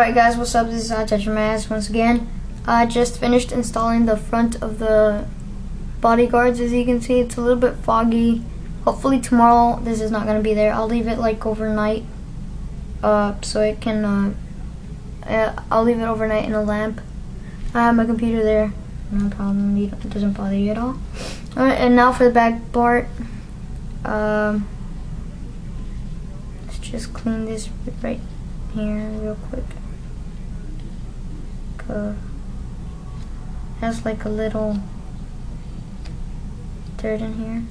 Alright guys, what's up? This is itouchmyapps once again. I just finished installing the front of the Bodyguardz. As you can see, it's a little bit foggy. Hopefully tomorrow this is not going to be there. I'll leave it like overnight so it can I'll leave it overnight in a lamp. I have my computer there, no problem. It doesn't bother you at all. Alright, and now for the back part. Let's just clean this right here real quick. Has like a little dirt in here.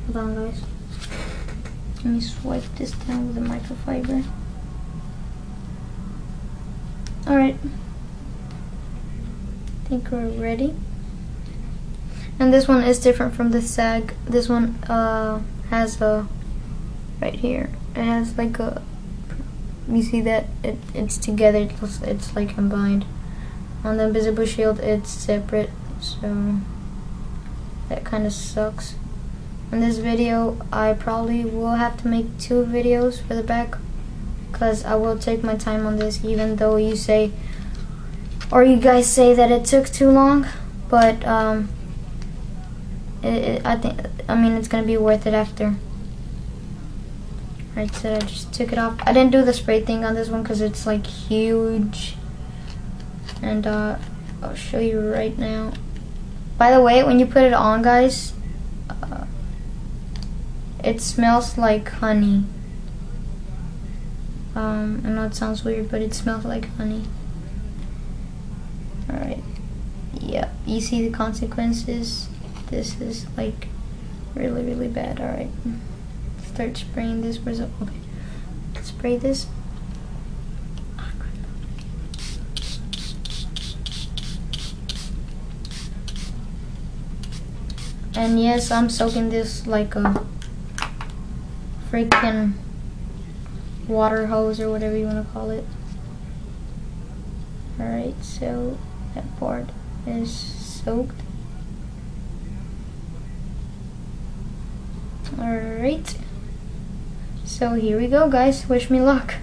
Hold on guys. Let me swipe this down with a microfiber. Alright. I think we're ready. And this one is different from the sag. This one has a, right here, it has like a, you see that it's together, it's like combined. On the invisible shield it's separate, so that kind of sucks. In this video I probably will have to make 2 videos for the back, because I will take my time on this, even though you say, or you guys say that it took too long, but I mean it's gonna be worth it after. Right, so I just took it off. I didn't do the spray thing on this one because it's like huge, and I'll show you right now. By the way, when you put it on, guys, it smells like honey. I know it sounds weird, but it smells like honey. Alright, yeah, you see the consequences. This is like really bad. Alright, start spraying this. Where's it? Okay, spray this. And yes, I'm soaking this like a freaking water hose or whatever you want to call it. Alright, so that part is soaked. Alright, so here we go guys, wish me luck.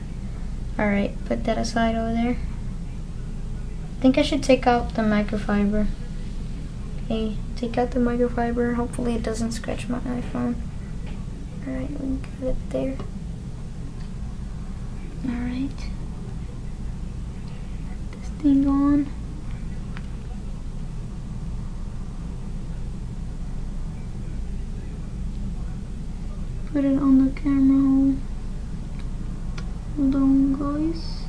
Alright, put that aside over there. I think I should take out the microfiber. Okay, take out the microfiber, hopefully it doesn't scratch my iPhone. Alright, we got it there. Alright, put this thing on. Put it on the camera. Hold on guys.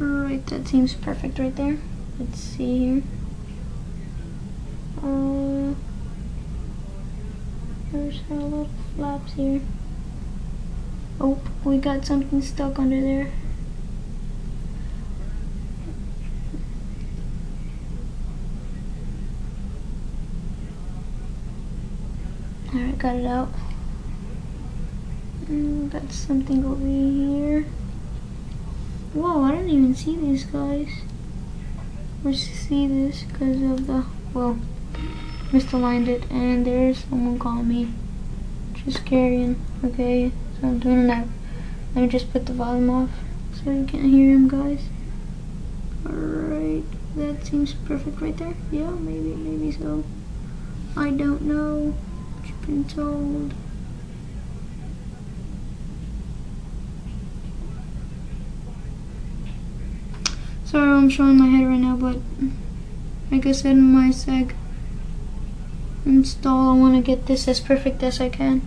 Alright, that seems perfect right there. Let's see here. There's a lot of flaps here. Oh, we got something stuck under there. Alright, got it out. Got something over here. Whoa, I didn't even see this, guys. Or see this because of the, well, misaligned it, and there's someone calling me. Just carrying. Okay, so I'm doing that. Let me just put the volume off so you can't hear him, guys. Alright, that seems perfect right there. Yeah, maybe so. I don't know. You've been told. Sorry I'm showing my head right now, but like I said in my seg install, I want to get this as perfect as I can.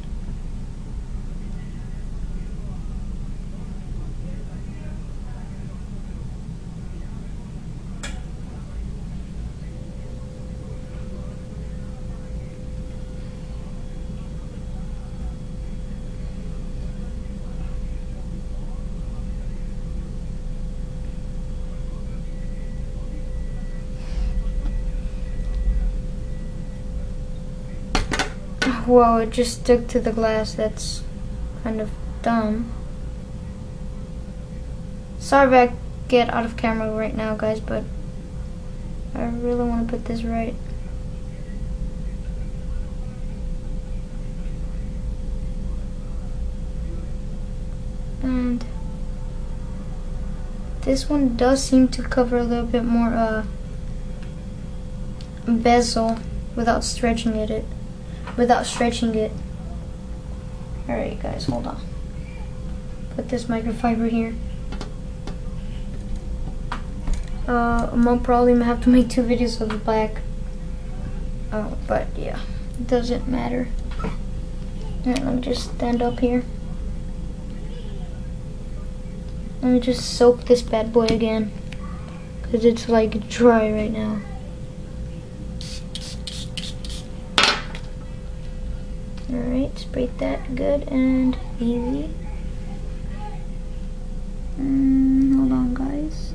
Whoa, it just stuck to the glass. That's kind of dumb. Sorry if I get out of camera right now, guys, but I really want to put this right. And this one does seem to cover a little bit more bezel without stretching it. Alright guys, hold on. Put this microfiber here. I'm probably gonna have to make 2 videos of the black. But yeah, it doesn't matter. Alright, let me just stand up here. Let me just soak this bad boy again, because it's like dry right now. Alright, spray that good and easy. Hold on guys.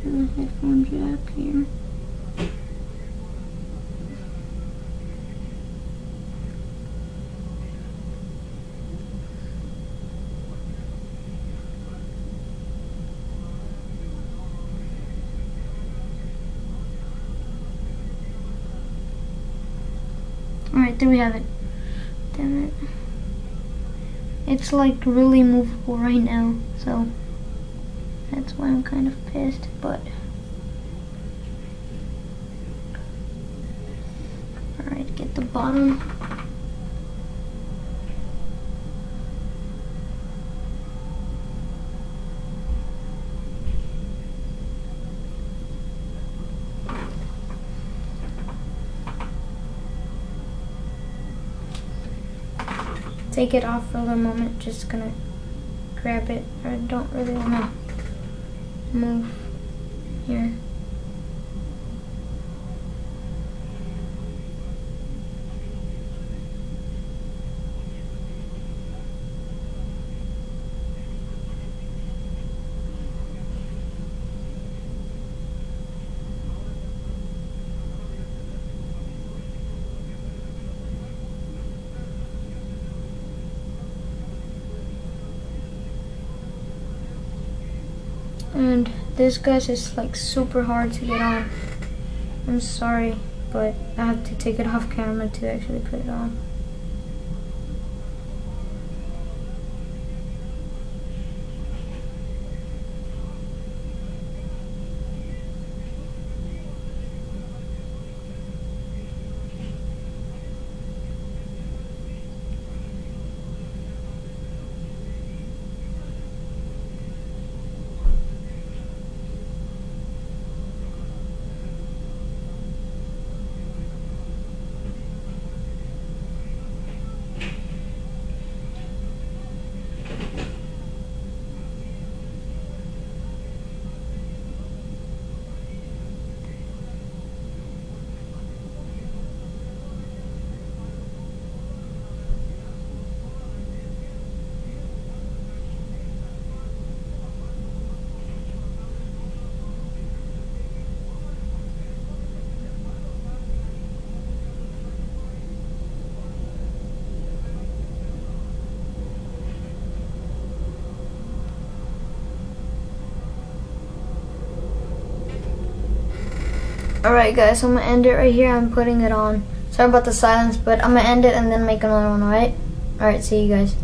The headphone jack here. Alright, there we have it. Damn it. It's like really movable right now, so that's why I'm kind of pissed, but alright, get the bottom. Take it off for a little moment, just gonna grab it. I don't really wanna move here. And this, guys, is like super hard to get on. I'm sorry, but I have to take it off camera to actually put it on. Alright guys, I'm gonna end it right here. I'm putting it on. Sorry about the silence, but I'm gonna end it and then make another one, alright? Alright, see you guys.